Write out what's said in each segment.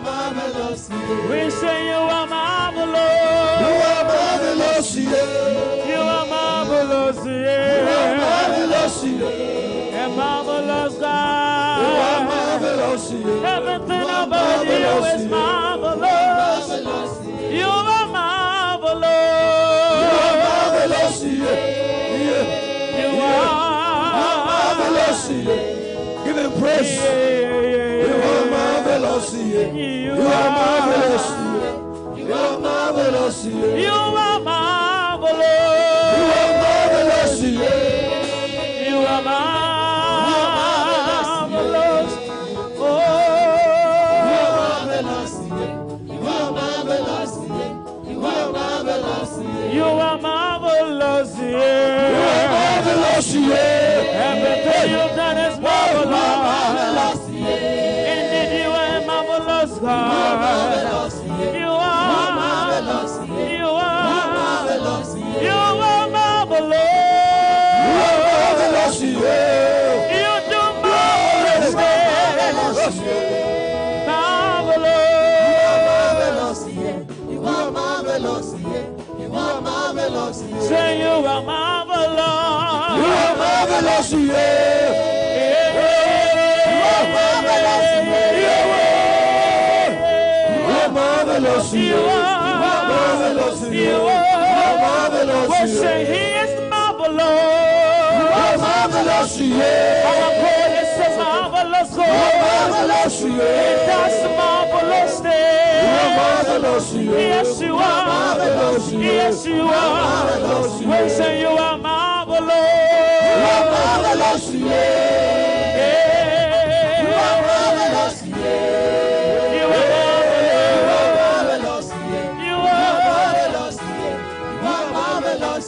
marvelous. We say you are marvelous. You are marvelous. You are marvelous. You are marvelous. A marvelous God. You are marvelous. Everything about you is marvelous. You are marvelous. You are marvelous. You are marvelous. Give him praise. You are marvelous. You are marvelous. You are marvelous. You are marvelous. You are marvelous. You are marvelous. Oh, you are marvelous. You are marvelous. You are marvelous. You are marvelous. You are marvelous. Everything you've done is marvelous. Indeed, you are a marvelous God. You are marvelous. You are marvelous. You are marvelous. You do marvelous things. Marvelous. You are marvelous. You are marvelous. Say you are marvelous. You are marvelous. You are marvelous. You are marvelous. You are marvelous. You are marvelous. We say he is marvelous. You are marvelous. Our God is a marvelous God. You are marvelous. He does marvelous things. You are marvelous. Yes, you are marvelous. Yes, you are. We say you are marvelous. You are marvelous. You are marvelous. You are marvelous. You are marvelous. You are marvelous.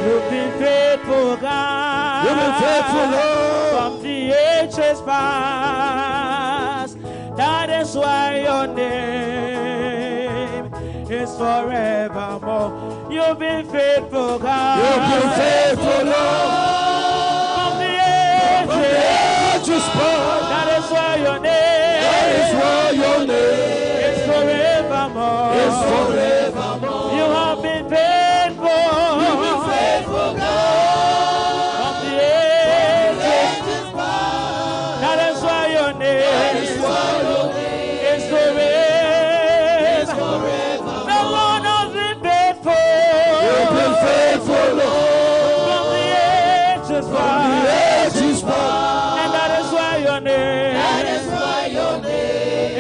You've been faithful, God. You've been faithful, Lord. From the ages past. That is why your name is forevermore. You've been faithful, God. You've been faithful, Lord. From the ages past. That is why your name. That is why your name is forevermore. Is forevermore. You have been faithful. You've been faithful, God. From the ages past. That is why your name is forever. The Lord has been faithful. You've been faithful, Lord. From the ages past. And that is why your name.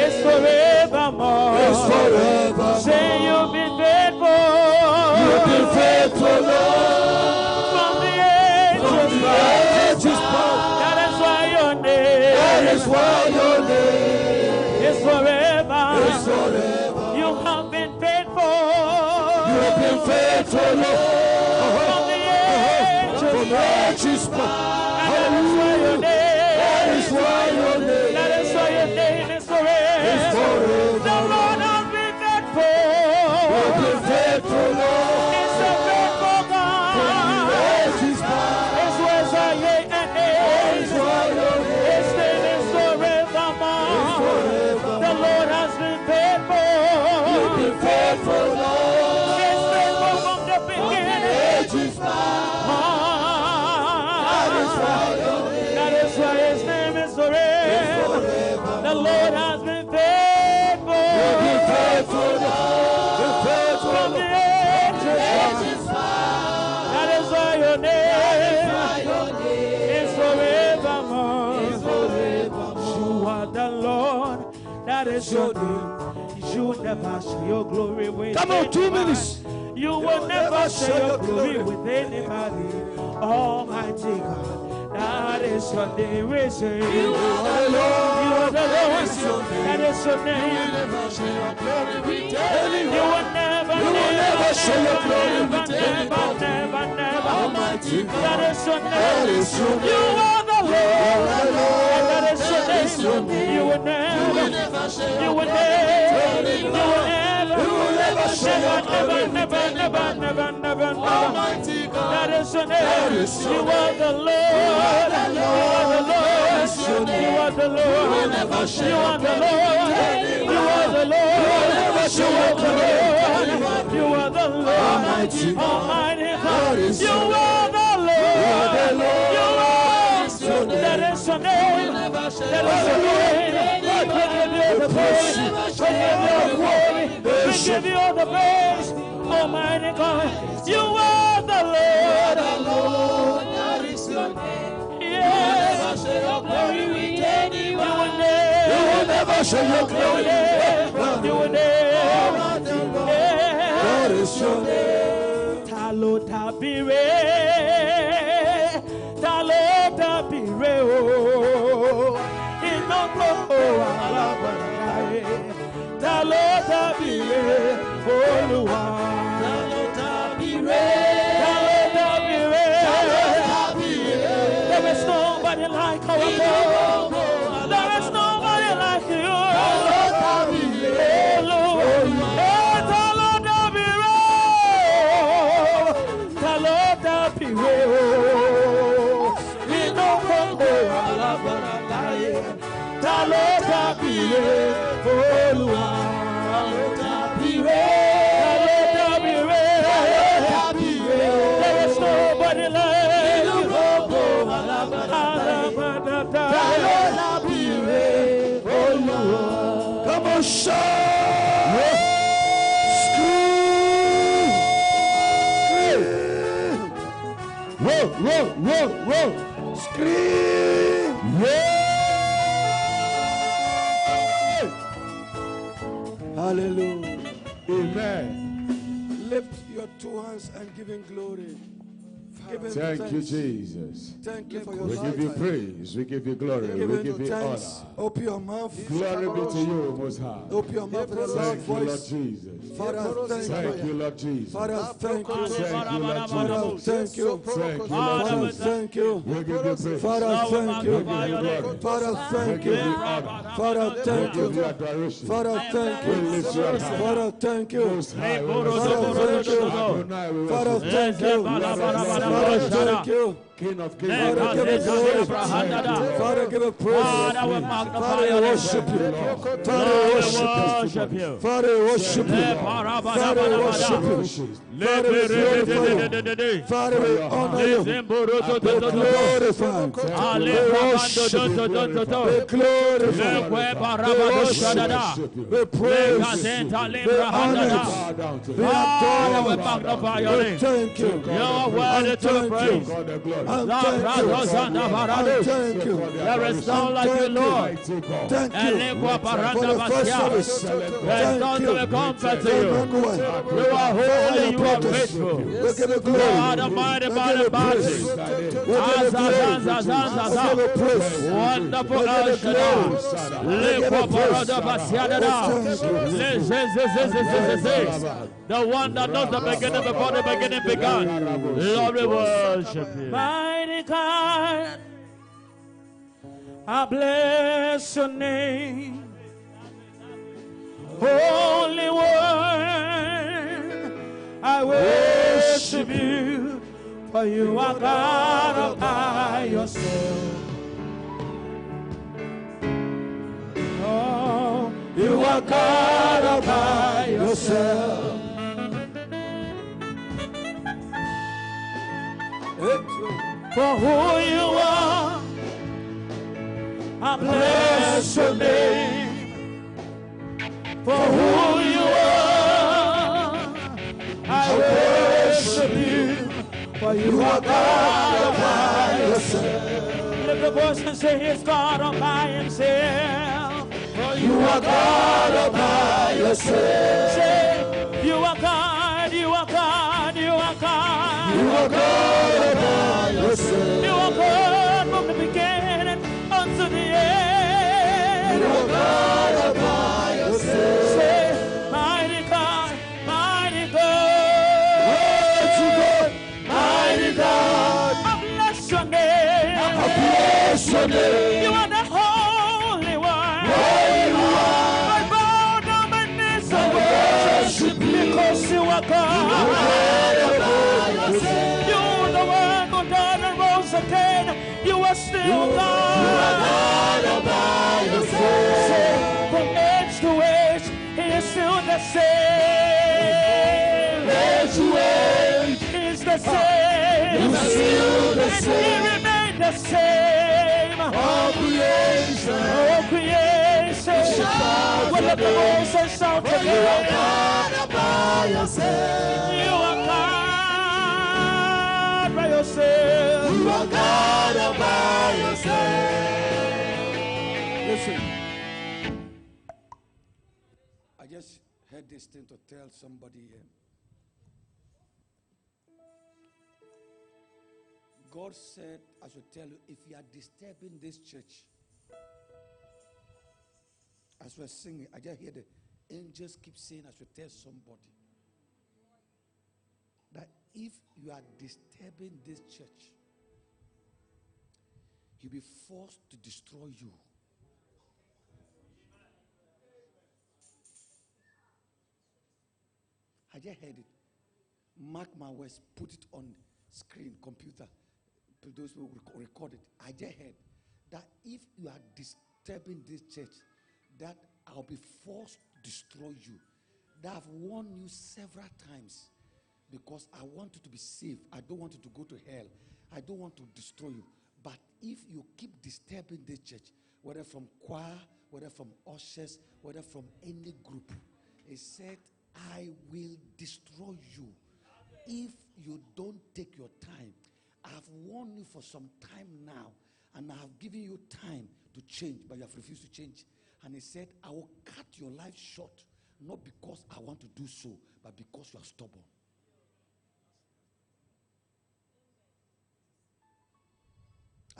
Is forevermore. It's forever. Say you've been faithful. You've been faithful, Lord. From the ages past. That is why your name. That is why your name is forever. It's forever. You have been faithful. You have been faithful, Lord. From the ages past. And that is why your name. That is why your name. That is why your name is forever. It's forever. The Lord has been faithful. You've been faithful, Lord. It's a faithful God. From the ages past. His ways are yea and That is amen. why your name His name is forevermore. is forever. The Lord has been faithful. You've been faithful, Lord. He's faithful from the beginning. Ages past. That is why his name is forever. The Lord has been faithful. You've been faithful, Lord. You've been faithful, From the Lord. ages past. That is why your name is forevermore. You are the Lord. That is your name. You never share your glory with Come on, 2 minutes. You will never share your glory with anybody. Almighty God, that is your name. We say you are the Lord. You are the Lord. That is your name. You will never share your glory with anyone. You will never share your glory with anyone. Never. Almighty God, that is your name. You are the Lord. And that is your name. You will never. You will never. Almighty God, that is your name. You are the Lord. You are the Lord. You are the Lord. You are the Lord. You are the You are the Lord. You are the Lord. Almighty God. You are the Lord. You are. That is your name. That is your name. We give you the praise. We give you the glory. We give you the praise. Almighty God. You are the Lord. That is your name. Yes. Your glory with anyone. You will never show your glory. You will never. That is your name. Talo tabire. Talo tabire. Oh. Inoko alabaraye. Talo tabire. Oluwa. Talo tabire. Talo tabire. Talo tabire. There is nobody like our God. There is nobody like you. Talo tabire. Talo tabire. Talo tabire. Inoko alabaraye. Talo tabire. Oluwa. Talo tabire. There is nobody like you. Come on, shout! Scream! Whoa! Scream! Hallelujah. Amen. Lift your two hands and give him glory. Give him Thank thanks. you, Jesus. Thank you for your We life. give you praise. We give you glory. Give We him give you thanks. honor. Open your mouth. Glory be to you, Most High. Open your mouth in a loud Thank you, Lord voice. Jesus. Father, thank Thank you. you, Lord Jesus. Father, thank you. Thank you, Lord Father, Jesus. thank you. Thank you, Father, Lord Jesus. thank you. We give you praise. Father, thank We you. give you glory. Father, We thank give you. you honor. Father, We thank give you you. adoration. Father, thank We you. lift you high. Father, thank you. Most High, we Father, worship thank you. Adonai, we Father, worship thank you. Father, thank you. King of kings. Father, give it glory. Father, give it praise. Father, we magnify Father, your we name. worship you. Father, Lord, we we worship you. worship you. Father, we worship you. Father, we worship you. Father, we glorify you. Father, we honor you. We glorify. We worship you. We glorify. We worship you. We praise you. We honor you. We Father, we adore you. magnify your We name. thank you. You are worthy to be praised. God the glory. And thank you. And thank you. There is none like you, Lord. Thank you for the first service. There is none to be compared to you. Emmanuel. You are holy, you are faithful. We give you You glory. are the mighty man of battles. We give you praise. Wonderful We El give you Shaddai. The one that knows the beginning before the beginning began. Lord, we worship you. Mighty God, I bless your name. Holy One, I worship you, for you are God all by yourself. Oh, you are God all by yourself. For who you are, I bless your name. For who you are, I worship you. For you are God all by yourself. Lift the voice and say, He's God all by himself. For you are God all by yourself. Say, you are God, you are God, you are God. You are God all by yourself. You are God from the beginning unto the end. You are God all by yourself. Say, mighty God, mighty God. Mighty God. I bless your name. I bless your name. You are the Holy One. Holy One. I bow down my knees and worship you because you are God. You are God all by yourself. You are the one who died and rose again. You are still God. You are God all by yourself. Say, from age to age, He is still God. the same. Is the same. And He remains the same. All creation. All creation. Will lift the voice and shout For you are God by yourself. You are God by yourself. You are God by yourself. Listen. I just heard this thing to tell somebody here. God said, I should tell you, if you are disturbing this church, as we're singing, I just hear the angels keep saying, I should tell somebody that if you are disturbing this church, he'll be forced to destroy you. I just heard it. Mark my words, put it on screen, computer. Those who record it. I just heard that if you are disturbing this church, that I'll be forced to destroy you. That I've warned you several times because I want you to be safe. I don't want you to go to hell. I don't want to destroy you. But if you keep disturbing this church, whether from choir, whether from ushers, whether from any group, it said, I will destroy you if you don't take your time. I have warned you for some time now, and I have given you time to change, but you have refused to change. And he said, I will cut your life short, not because I want to do so, but because you are stubborn.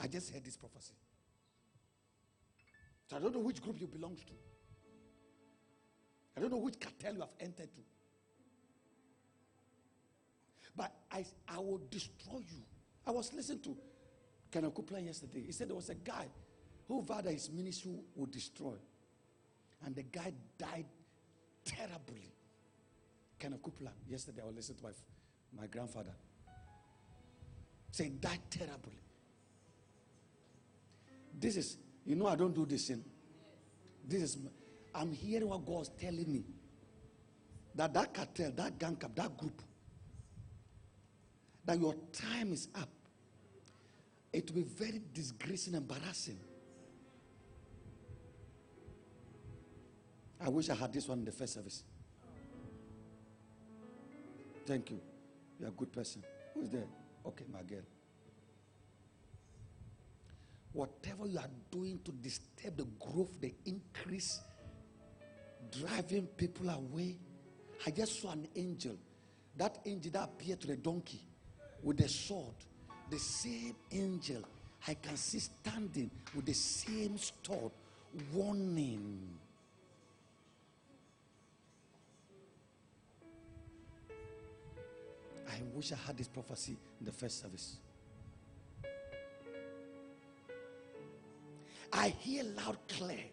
I just heard this prophecy. So I don't know which group you belong to. I don't know which cartel you have entered to. But I will destroy you. I was listening to Kenneth Copeland yesterday. He said there was a guy who vowed that his ministry would destroy. And the guy died terribly. Kenneth Copeland. Yesterday I was listening to my grandfather. Say he died terribly. This is, I don't do this in. I'm hearing what God's telling me. That cartel, that gang up, that group, that your time is up. It will be very disgracing, embarrassing. I wish I had this one in the first service. Thank you. You're a good person. Who's there? Okay, my girl. Whatever you are doing to disturb the growth, the increase, driving people away. I just saw an angel. That angel that appeared to the donkey with the sword. The same angel I can see standing with the same sword, warning. I wish I had this prophecy in the first service. I hear loud, clear.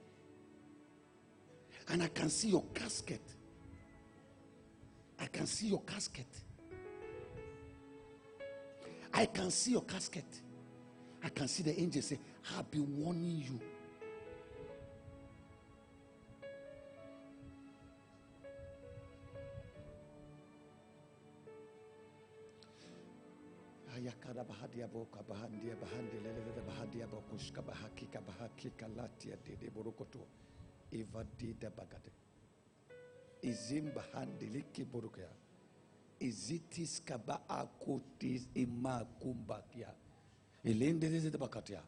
And I can see your casket. I can see your casket. I can see your casket. I can see the angel say, I've been warning you. Izitis kaba akotis imakumbakia. Elendeze bakatia.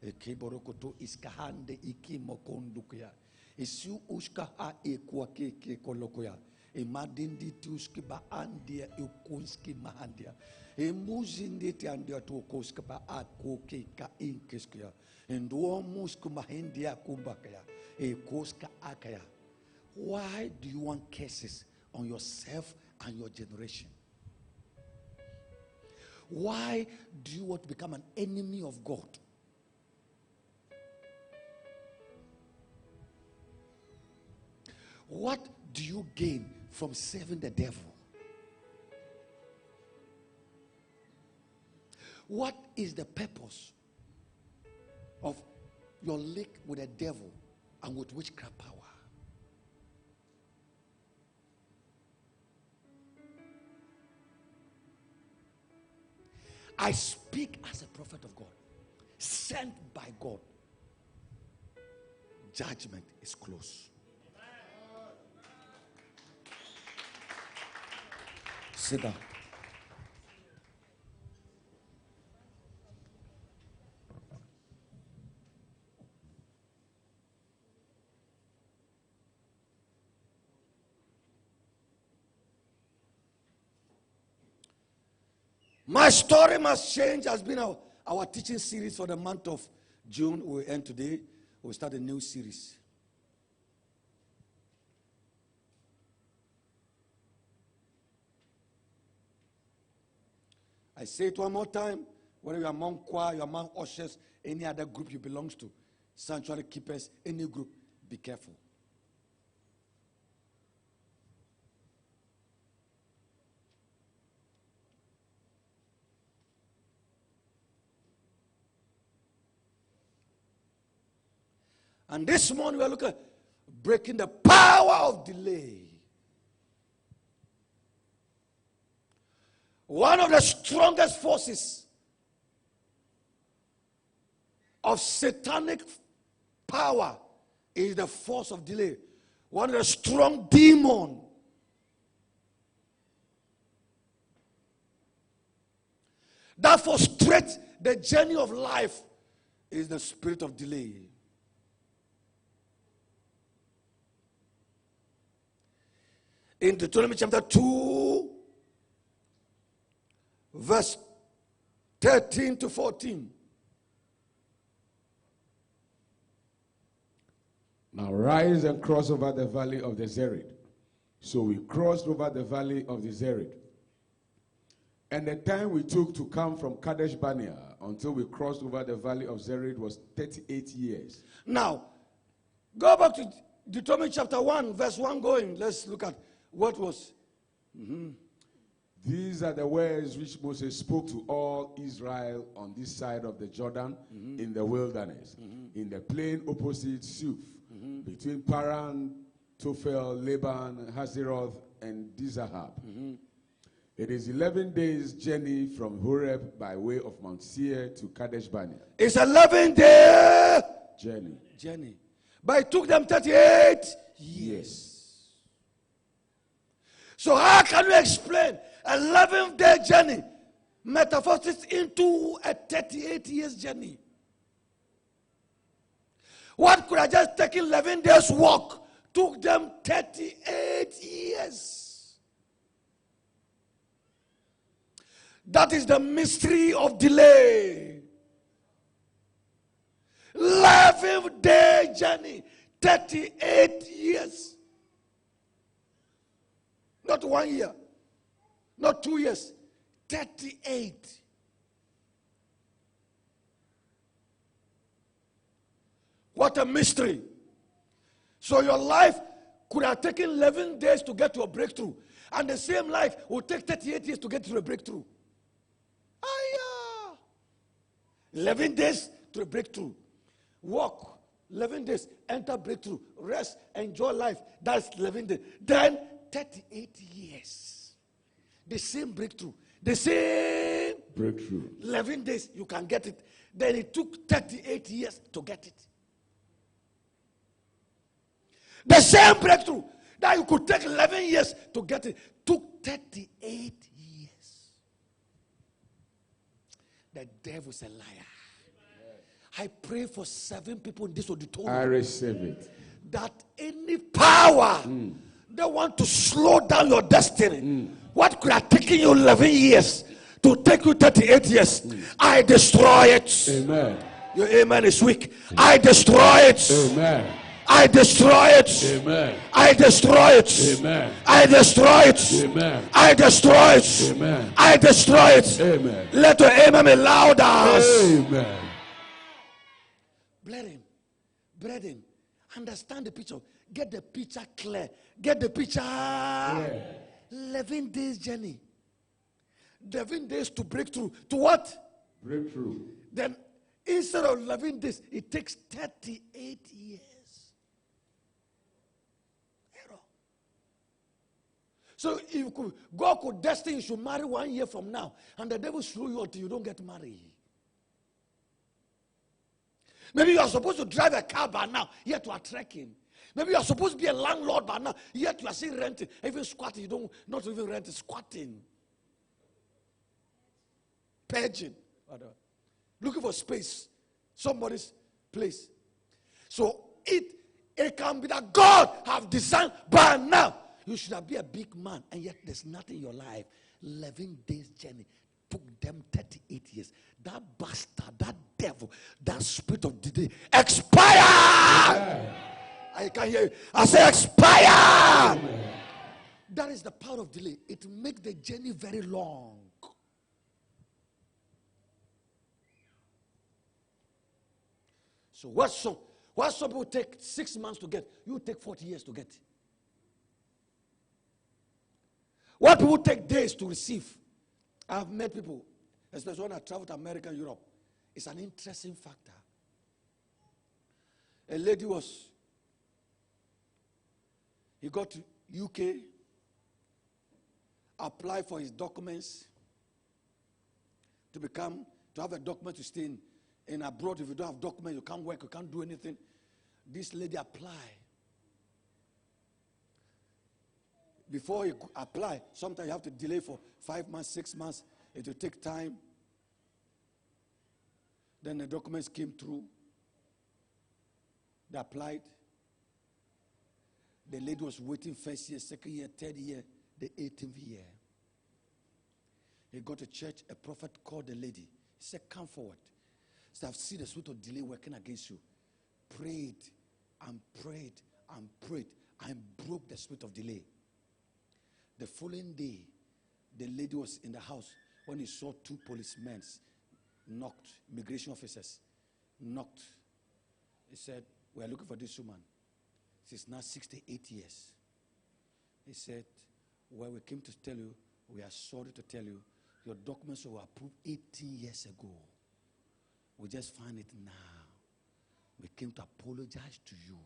Ekeborokoto iskahande ikimokondukia. Isu uska a ekwake ke kolokoya. Emadindi tuski ba andia ukunski mahandia. Emuzindi ti andia to koska ba akoke ka inkeskia. Endo musku mahendia kumbakaya. Ekoska akaya. Why do you want curses on yourself and your generation? Why do you want to become an enemy of God? What do you gain from serving the devil? What is the purpose of your link with the devil and with witchcraft power? I speak as a prophet of God, sent by God. Judgment is close. Sit down. My story must change has been our teaching series for the month of June. We end today. We'll start a new series. I say it one more time. Whether you're among choir, you're among ushers, any other group you belong to, sanctuary keepers, any group, be careful. And this morning we are looking at breaking the power of delay. One of the strongest forces of satanic power is the force of delay. One of the strong demons that frustrates the journey of life is the spirit of delay. In Deuteronomy chapter 2, verse 13 to 14. Now rise and cross over the valley of the Zered. So we crossed over the valley of the Zered. And the time we took to come from Kadesh Barnea until we crossed over the valley of Zered was 38 years. Now, go back to Deuteronomy chapter 1, verse 1 going. Let's look at what was. These are the words which Moses spoke to all Israel on this side of the Jordan in the wilderness, in the plain opposite Suf, between Paran, Tophel, Laban, Hazeroth, and Dizahab. It is 11 days' journey from Horeb by way of Mount Seir to Kadesh Barnea. It's 11-day journey. But it took them 38 years. So how can we explain 11-day journey metamorphosis into a 38 years journey? What could have just taken 11 days walk took them 38 years. That is the mystery of delay. 11-day journey, 38 years. Not 1 year, not 2 years, 38. What a mystery. So your life could have taken 11 days to get to a breakthrough. And the same life will take 38 years to get to a breakthrough. 11 days to a breakthrough. Walk, 11 days, enter breakthrough. Rest, enjoy life. That's 11 days. Then 38 years. The same breakthrough. The same breakthrough. 11 days, you can get it. Then it took 38 years to get it. The same breakthrough that you could take 11 years to get it took 38 years. The devil's a liar. I pray for 7 people in this auditorium. I receive it. That any power that want to slow down your destiny, what could have taken you 11 years to take you 38 years, I destroy it. Amen. Your amen is weak. I destroy it. Amen. I destroy it. Amen. I destroy it. Amen. I destroy it. Amen. I destroy it. Amen. I destroy it. Amen. Let your amen be louder. Amen. Brethren, understand the picture. Get the picture clear. Get the picture. 11 days journey. 11 days to breakthrough. To what? Breakthrough. Then instead of 11 days, it takes 38 years. So if God could destine you should marry 1 year from now, and the devil screw you until you don't get married. Maybe you are supposed to drive a car by now, yet you are trekking. Maybe you are supposed to be a landlord by now, yet you are still renting, even squatting. You don't, not even renting, squatting, purging, looking for space, somebody's place. So it can be that God have designed by now. You should have been a big man, and yet there's nothing in your life. 11 days journey took them 38 years. That bastard, that devil, that spirit of delay expire. I can hear you. I say expire. That is the power of delay. It makes the journey very long. So what some people take 6 months to get, you take 40 years to get. What people take days to receive. I've met people, especially when I travel to America and Europe. It's an interesting factor. A lady he got to UK, applied for his documents to have a document to stay in abroad. If you don't have documents, you can't work, you can't do anything. This lady applied. Before you apply, sometimes you have to delay for 5 months, 6 months. It will take time. Then the documents came through. They applied. The lady was waiting first year, second year, third year, the 18th year. He got to church. A prophet called the lady. He said, come forward. He said, I've seen the spirit of delay working against you. Prayed and prayed and prayed and broke the spirit of delay. The following day, the lady was in the house when he saw 2 policemen knocked, immigration officers knocked. He said, we are looking for this woman. She's now 68 years. He said, well, we came to tell you, we are sorry to tell you, your documents were approved 18 years ago. We just find it now. We came to apologize to you.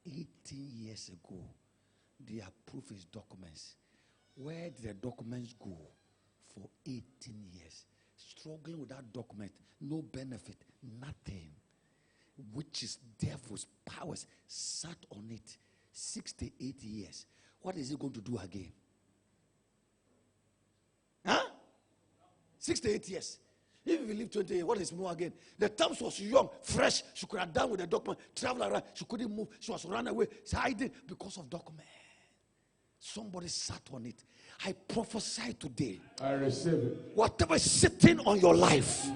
18 years ago, they approved his documents. Where did the documents go for 18 years? Struggling with that document, no benefit, nothing. Which is devil's powers sat on it 68 years. What is he going to do again? Huh? 68 years. If you live 20 years, what is more again? The times was young, fresh. She could have done with the document, travel around. She couldn't move. She was run away. She hiding because of document. Somebody sat on it. I prophesy today. I receive it. Whatever is sitting on your life,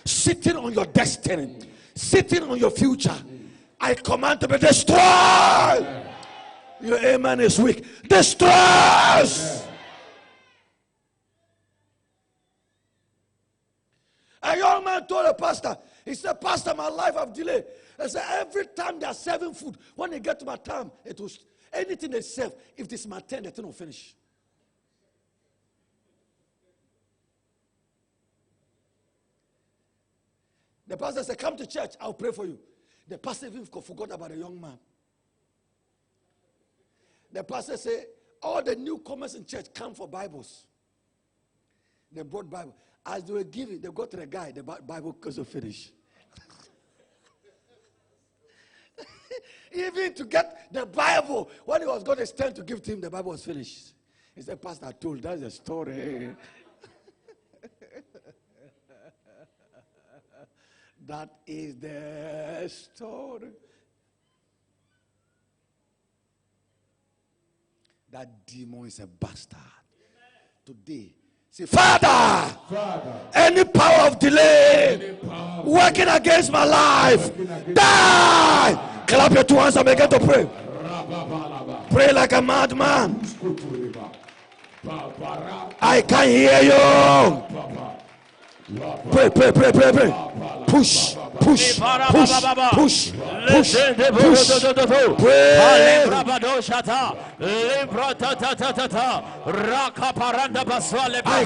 sitting on your destiny, sitting on your future, I command to be destroyed. Your amen is weak. Destroys. A young man told a pastor, he said, Pastor, my life I've delayed. I said, every time they are serving food, when they get to my time, it was anything they serve. If this is my turn, the thing will finish. The pastor said, come to church, I'll pray for you. The pastor even forgot about the young man. The pastor said, all the newcomers in church come for Bibles. They brought Bible. As they were giving, they got to the guy, the Bible was finished. Even to get the Bible, when he was going to stand to give to him, the Bible was finished. He said, Pastor, I told, that's a story. That is the story. That demon is a bastard. Today, say, Father, any power of delay working against my life, die. Clap your 2 hands and begin to pray. Pray like a madman. I can hear you. Pray. Push. Push. I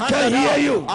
can hear you.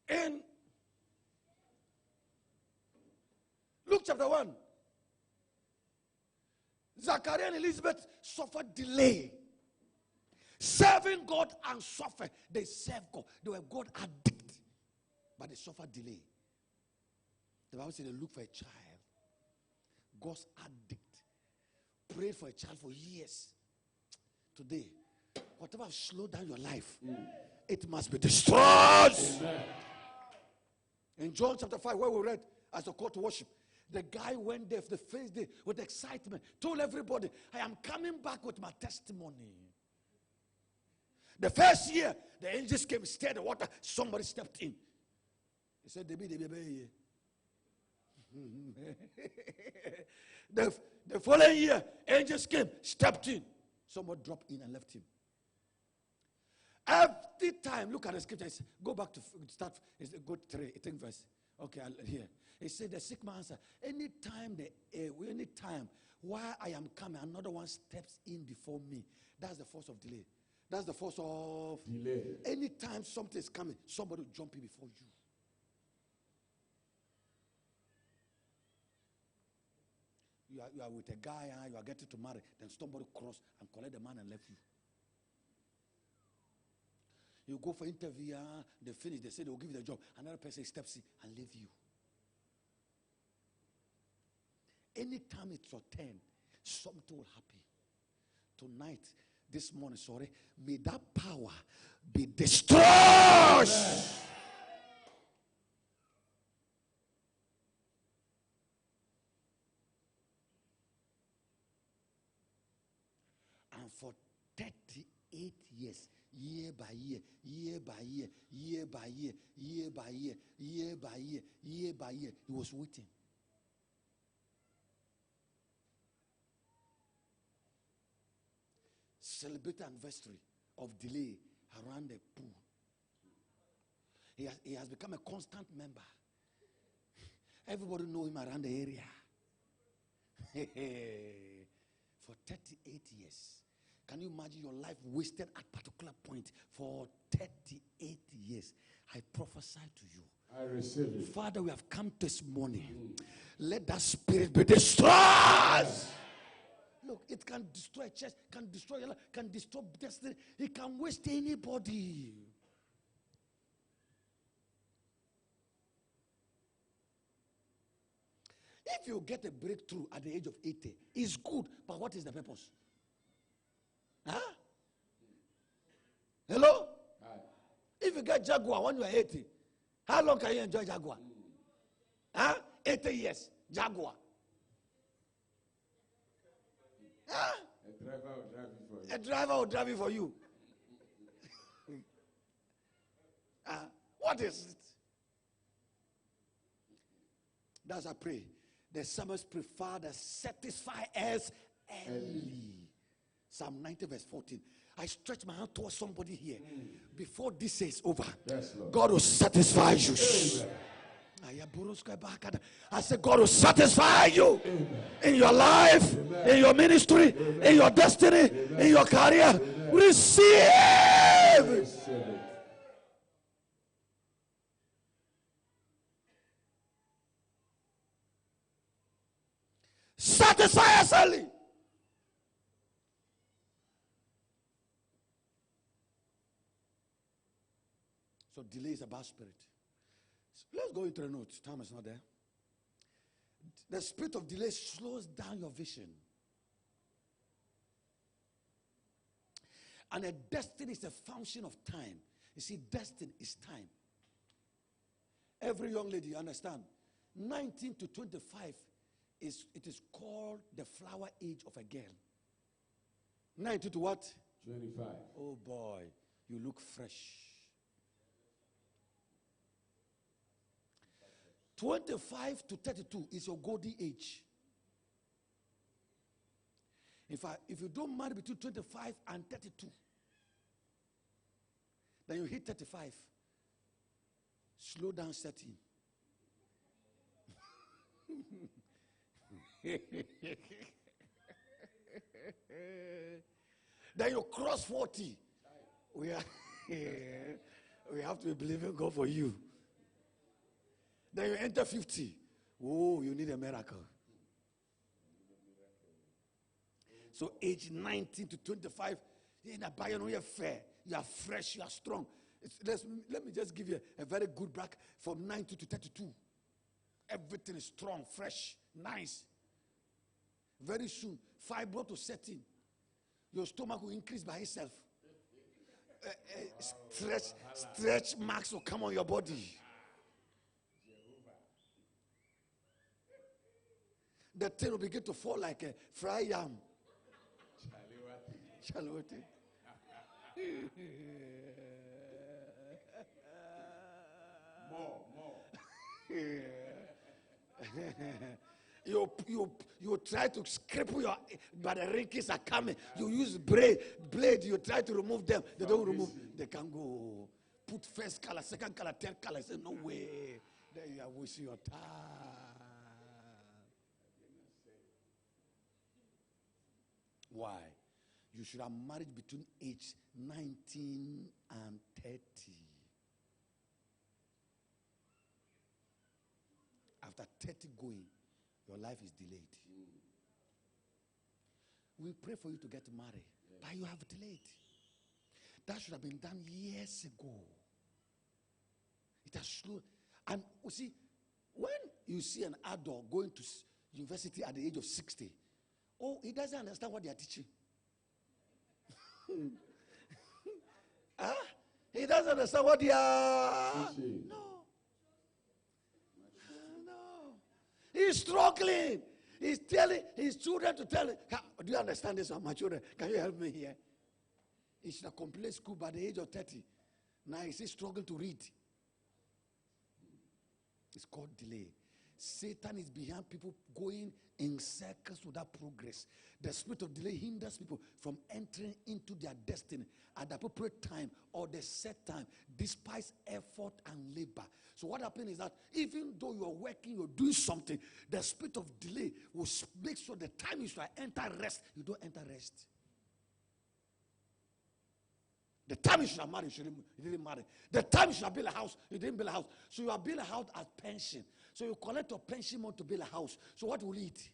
In Luke chapter 1, Zachariah and Elizabeth suffered delay. Serving God and suffer. They serve God. They were God addict, but they suffered delay. The Bible said they look for a child. God's addict. Prayed for a child for years. Today, whatever has slowed down your life, it must be destroyed. Amen. In John chapter 5, where we read as a call to worship, the guy went there the first day with excitement, told everybody, I am coming back with my testimony. The first year, the angels came, stirred the water, somebody stepped in. He said, the following year, angels came, stepped in. Someone dropped in and left him. Every time, look at the scripture. Go back to start. Go 3, I think verse. Okay, here. He said the sick man answered, anytime while I am coming, another one steps in before me. That's the force of delay. That's the force of delay. Anytime something is coming, somebody will jump in before you. You are with a guy, you are getting to marry, then somebody cross and collect the man and left you. You go for interview, they finish, they say they will give you the job. Another person steps in and leave you. Anytime it's your turn, something will happen. Tonight, this morning, may that power be destroyed. Yes. And for 38 years, year by year, he was waiting. Celebrate anniversary of delay around the pool. He has become a constant member. Everybody know him around the area. For 38 years. Can you imagine your life wasted at a particular point for 38 years? I prophesy to you. I receive it. Father, we have come this morning. Let that spirit be destroyed. Look, it can destroy a church, can destroy your life, can destroy destiny. It can waste anybody. If you get a breakthrough at the age of 80, it's good, but what is the purpose? Huh? Hello? Hi. If you get Jaguar when you are 80, how long can you enjoy Jaguar? Huh? 80 years, Jaguar. Huh? A driver will drive it for you. What is it? That's I pray. The psalmist pray, Father, satisfy us early. Psalm 90 verse 14. I stretch my hand towards somebody here. Before this is over, Yes, Lord. God will satisfy you. I said, God will satisfy you. Amen. In your life, amen. In your ministry, amen. In your destiny, amen. In your career. Amen. Receive. Satisfy us early. So delay is about spirit. Let's go into the notes. Time is not there. The spirit of delay slows down your vision. And a destiny is a function of time. You see, destiny is time. Every young lady, you understand, 19 to 25 it is called the flower age of a girl. 19 to what? 25. Oh boy, you look fresh. 25 to 32 is your golden age. If you don't marry between 25 and 32, then you hit 35. Slow down setting. Then you cross 40. We have to be believing God for you. Then you enter 50. Oh, you need a miracle. So age 19 to 25, you are fair, you are fresh, you are strong. Let me just give you a very good bracket from 90 to 32. Everything is strong, fresh, nice. Very soon, fibroid to set in. Your stomach will increase by itself. Stretch marks will come on your body. The thing will begin to fall like a fried yam. Chalwati. More. You try to scrape your, but the wrinkles are coming. You use blade. You try to remove them. They don't remove. They can go. Put first color, second color, third color. Say no way. Then you are wasting your time. Why? You should have married between age 19 and 30. After 30 going, your life is delayed. We pray for you to get married, but you have delayed. That should have been done years ago. It has slowed. And you see, when you see an adult going to university at the age of 60, oh, he doesn't understand what they are teaching. He doesn't understand what they are. No. He's struggling. He's telling his children to tell him, do you understand this? My children, can you help me here? He should have completed school by the age of 30. Now he's still struggling to read. It's called delay. Satan is behind people going in circles without progress. The spirit of delay hinders people from entering into their destiny at the appropriate time or the set time, despite effort and labor. So what happens is that even though you're working, you're doing something, the spirit of delay will make sure the time you should enter rest, you don't enter rest. The time you should have married, you didn't marry. The time you should have built a house, you didn't build a house. So you have built a house as pension. So you collect your pension money to build a house. So what will you eat?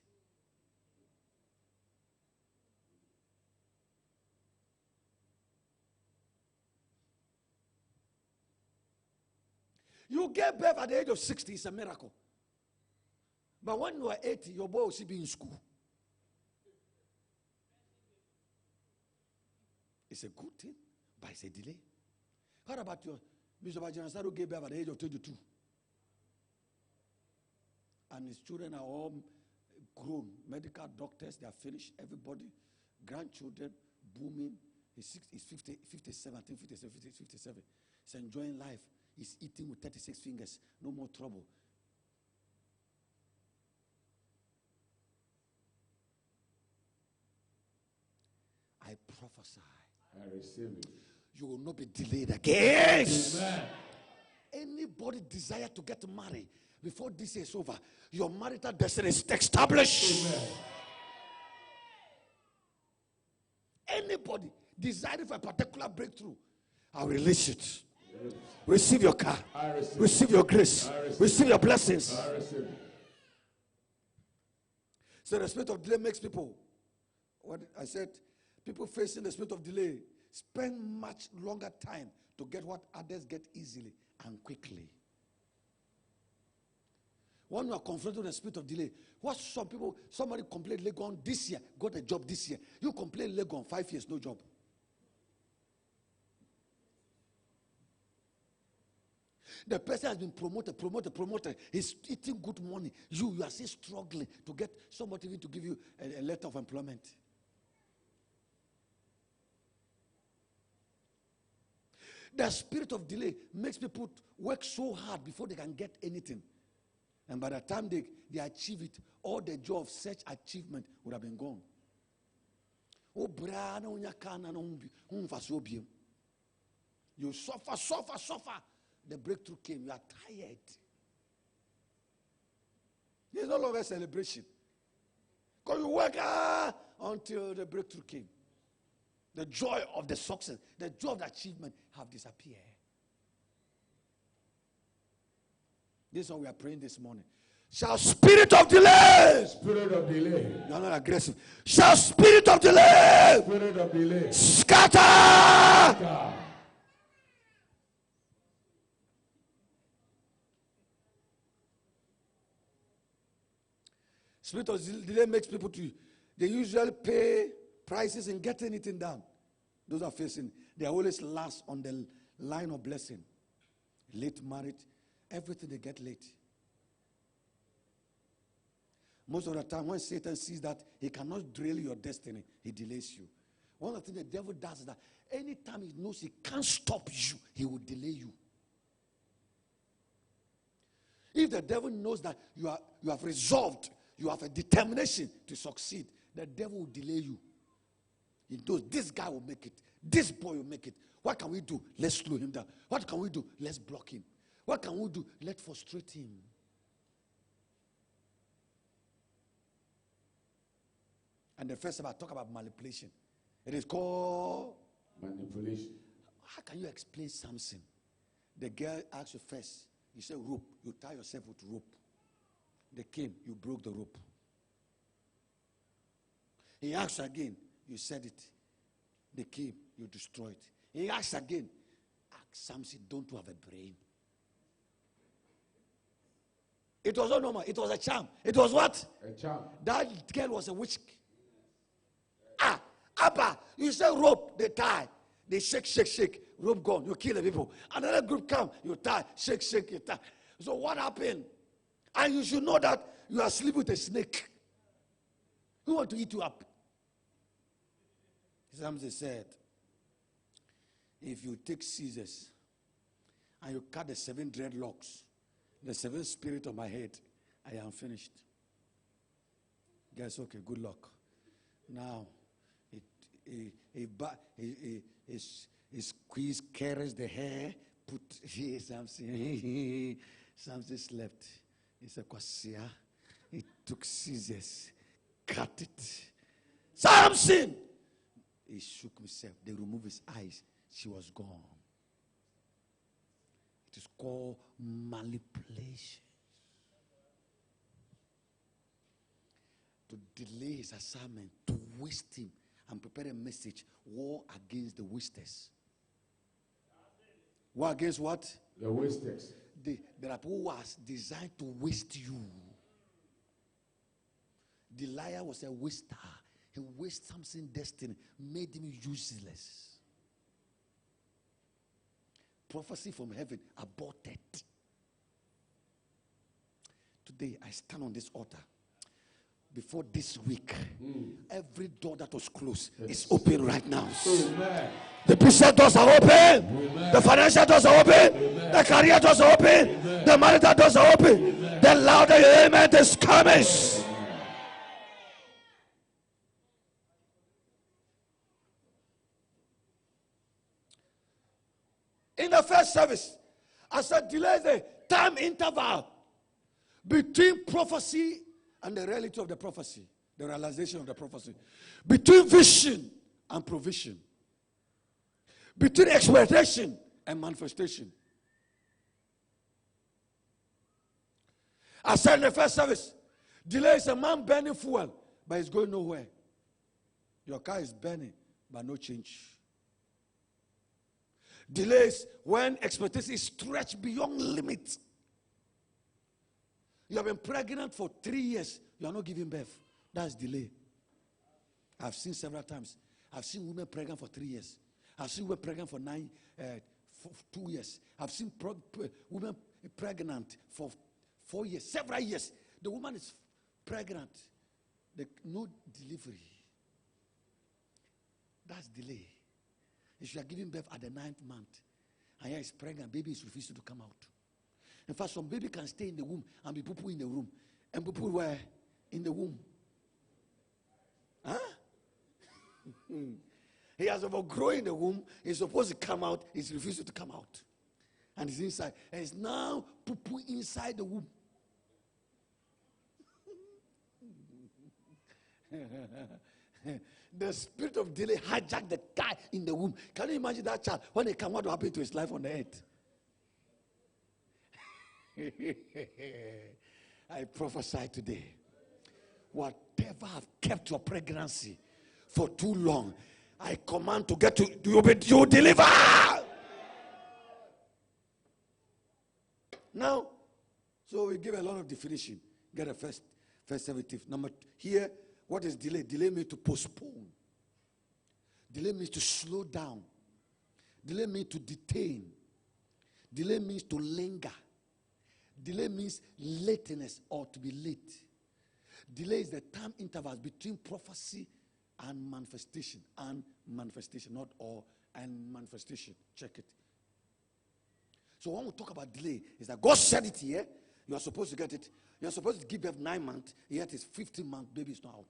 You get birth at the age of 60, it's a miracle. But when you are 80, your boy will still be in school. It's a good thing, but it's a delay. What about your Bishop Ajanasaro who gave birth at the age of 22? And his children are all grown. Medical doctors, they are finished. Everybody, grandchildren, booming. He's 57, I think 57. He's enjoying life. He's eating with 36 fingers. No more trouble. I prophesy. I receive it. You will not be delayed again. Amen. Anybody desire to get married before this year is over, your marital destiny is established. Amen. Anybody desiring for a particular breakthrough, I'll release it. Yes. Receive your car. Receive your grace. Receive your blessings. I receive it. So the spirit of delay makes people, what I said, people facing the spirit of delay spend much longer time to get what others get easily and quickly. When you are confronted with the spirit of delay, what somebody complained Legon this year, got a job this year. You complain Legon 5 years, no job. The person has been promoted. He's eating good money. You are still struggling to get somebody even to give you a letter of employment. The spirit of delay makes people work so hard before they can get anything. And by the time they achieve it, all the joy of such achievement would have been gone. You suffer. The breakthrough came. You are tired. There's no longer a celebration. Because you work until the breakthrough came. The joy of the success, the joy of the achievement have disappeared. This is what we are praying this morning. Shall spirit of delay. Spirit of delay. You are not aggressive. Shall spirit of delay. Spirit of delay. Scatter. Spirit of delay makes people they usually pay prices and get anything done. Those are facing, they are always last on the line of blessing. Late married, everything they get late. Most of the time, when Satan sees that he cannot drill your destiny, he delays you. One of the things the devil does is that anytime he knows he can't stop you, he will delay you. If the devil knows that you have resolved, you have a determination to succeed, the devil will delay you. He knows this guy will make it. This boy will make it. What can we do? Let's slow him down. What can we do? Let's block him. What can we do? Let's frustrate him. And the first time I talk about manipulation, it is called manipulation. How can you explain something? The girl asked you first. You said rope. You tie yourself with rope. They came. You broke the rope. He asked again. You said it. They came. You destroyed. He asked again. Ask Samson, don't you have a brain? It was not normal. It was a charm. It was what? A charm. That girl was a witch. Abba, you say rope, they tie. They shake. Rope gone. You kill the people. Another group come. You tie. Shake, you tie. So what happened? And you should know that you are sleeping with a snake. Who want to eat you up? Samson said, if you take scissors and you cut the 7 dreadlocks, the 7 spirit on my head, I am finished. Guys, okay, good luck. Now, he squeezed, carries the hair, put here, Samson. Samson slept. He said, Kwasia. He took scissors, cut it. Samson! He shook himself. They removed his eyes. She was gone. It is called manipulation. To delay his assignment, to waste him, and prepare a message. War against the wasters. War against what? The wasters. There are people who are designed to waste you. Delilah was a waster. He wasted Samson's destiny, made him useless. Prophecy from heaven aborted. Today, I stand on this altar. Before this week, every door that was closed is open right now. Amen. The business doors are open. Amen. The financial doors are open. Amen. The career doors are open. Amen. The marital doors are open. Amen. The louder amen is coming. In the first service, I said delay is the time interval between prophecy and the reality of the prophecy, the realization of the prophecy, between vision and provision, between expectation and manifestation. I said in the first service, delay is a man burning fuel, but it's going nowhere. Your car is burning, but no change. Delays when expectation is stretched beyond limit. You have been pregnant for 3 years, you are not giving birth. That's delay. I've seen several times. I've seen women pregnant for 3 years. I've seen women pregnant for 2 years. I've seen women pregnant for 4 years, several years. The woman is pregnant. No delivery. That's delay. If you are giving birth at the 9th month, and is pregnant, baby is refusing to come out. In fact, some baby can stay in the womb and be poo-poo in the room. And poo-poo were in the womb. Huh? He has overgrown in the womb. He's supposed to come out. He's refusing to come out. And he's inside. And he's now poo-poo inside the womb. The spirit of delay hijacked the guy in the womb. Can you imagine that child? When he comes, what will happen to his life on the earth? I prophesy today. Whatever have kept your pregnancy for too long, I command to get to you deliver. Now, so we give a lot of definition. Get a first 70. Number here, what is delay? Delay means to postpone. Delay means to slow down. Delay means to detain. Delay means to linger. Delay means lateness or to be late. Delay is the time interval between prophecy and manifestation. And manifestation, not all, and manifestation. Check it. So when we talk about delay, is that God said it here. You are supposed to get it. You are supposed to give birth 9 months, yet it's 15 months, baby is not out.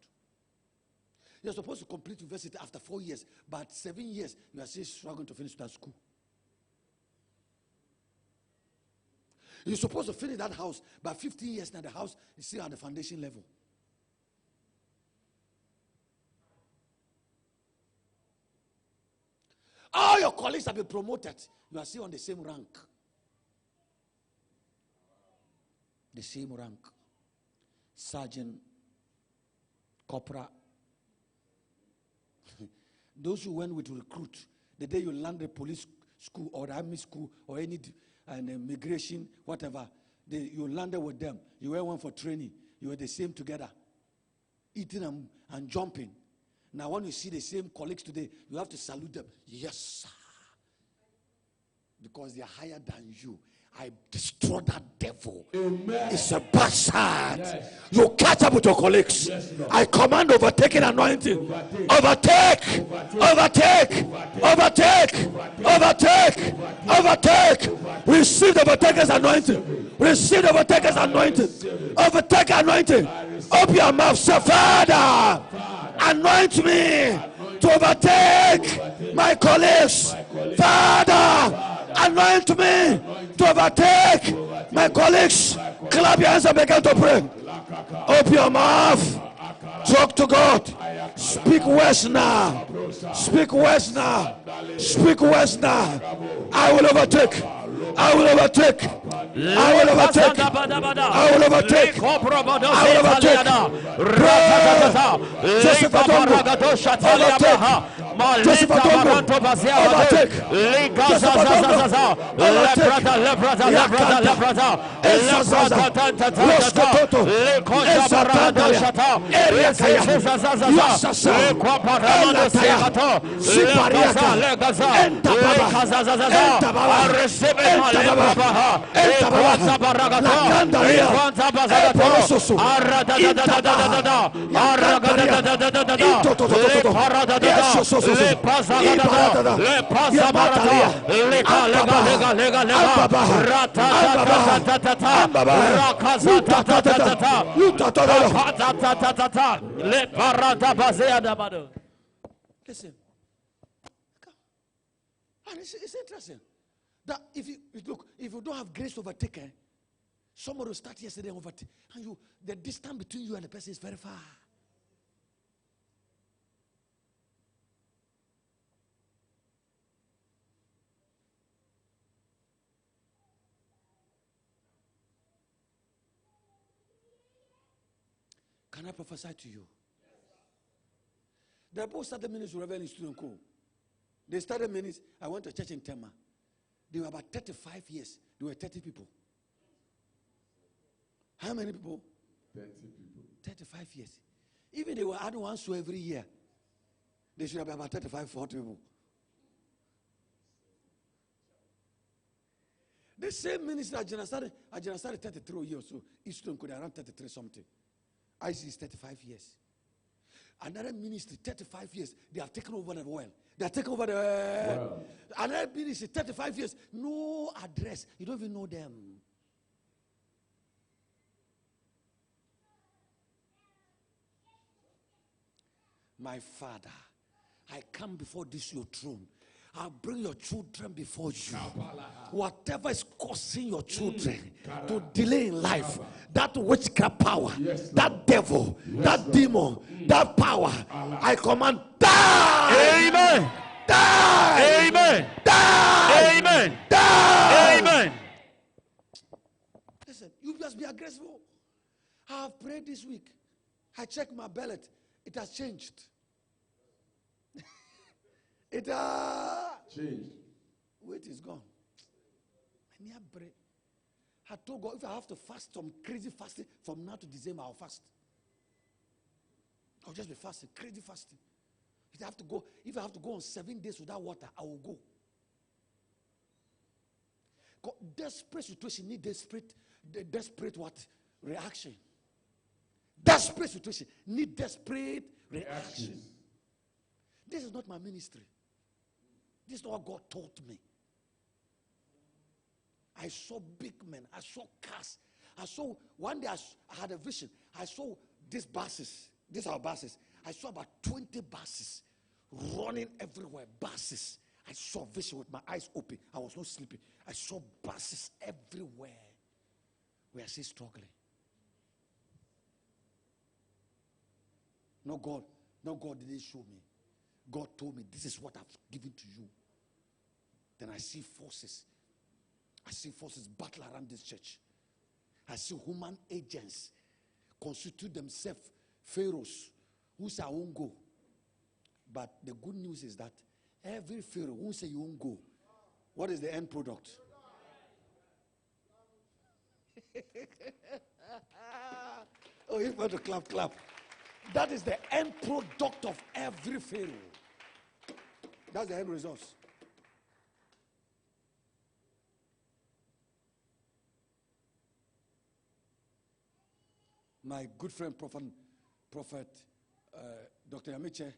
You're supposed to complete university after 4 years, but 7 years, you are still struggling to finish that school. You're supposed to finish that house, but 15 years now, the house is still at the foundation level. All your colleagues have been promoted. You are still on the same rank. The same rank. Sergeant, corporal. Those who went with recruit, the day you land the police school or the army school or any immigration, whatever, you landed with them. You were one for training. You were the same together, eating and jumping. Now when you see the same colleagues today, you have to salute them. Yes, sir. Because they are higher than you. I destroy that devil. Amen. It's a bastard. Yes. You catch up with your colleagues. Yes, I command overtaking anointing. Overtake. Receive the overtaker's anointing. Receive the overtaker's anointing. Overtake anointing. Open your mouth. Say, Father, anoint me to overtake my colleagues. Father, anoint me to overtake my colleagues. Clap your hands and begin to pray. Open your mouth. Talk to God. Speak words now. Speak words now. Speak words now. I will overtake. I will overtake. I will overtake. I will overtake. I will overtake. Joseph Adongo. Overtake. Joseph Adongo. Overtake. Joseph Listen. And it's interesting. That if you don't have grace to overtake, somebody will start yesterday and overtake, and the distance between you and the person is very far. Can I prophesy to you? The both started ministry Reverend Student Co. They started ministry. I went to church in Tema. They were about 35 years. There were 30 people. How many people? 30 people. 35 years. Even they were adding one so every year. They should have about 35, 40 people. The same ministry I started 33 years or so. Eastern could around 33 something. IC is 35 years. Another ministry, 35 years, they have taken over the world. They have taken over the world. Another ministry, 35 years, no address. You don't even know them. My Father, I come before this your throne. I'll bring your children before you. Whatever is causing your children to delay in life, that witchcraft power, that devil, that demon, that power, I command, die! Amen! Die! Amen! Die! Amen! Die! Amen! Listen, you must be aggressive. I have prayed this week. I checked my ballot. It has changed. It changed. Weight is gone. I told God, if I have to fast some crazy fasting from now to December, I'll fast. I'll just be fasting, crazy fasting. If I have to go on 7 days without water, I will go. God, desperate situation need desperate what? Reaction. Desperate situation need desperate reaction. This is not my ministry. This is not what God taught me. I saw big men. I saw cars. One day I had a vision. I saw these buses. These are buses. I saw about 20 buses running everywhere. Buses. I saw vision with my eyes open. I was not sleeping. I saw buses everywhere. We are still struggling. No, God didn't show me. God told me, this is what I've given to you. Then I see forces. Battle around this church. I see human agents constitute themselves pharaohs who say, I won't go. But the good news is that every pharaoh who say you won't go, what is the end product? Oh, you want to clap. That is the end product of every pharaoh. That's the end result. My good friend, Prophet Dr. Amiche,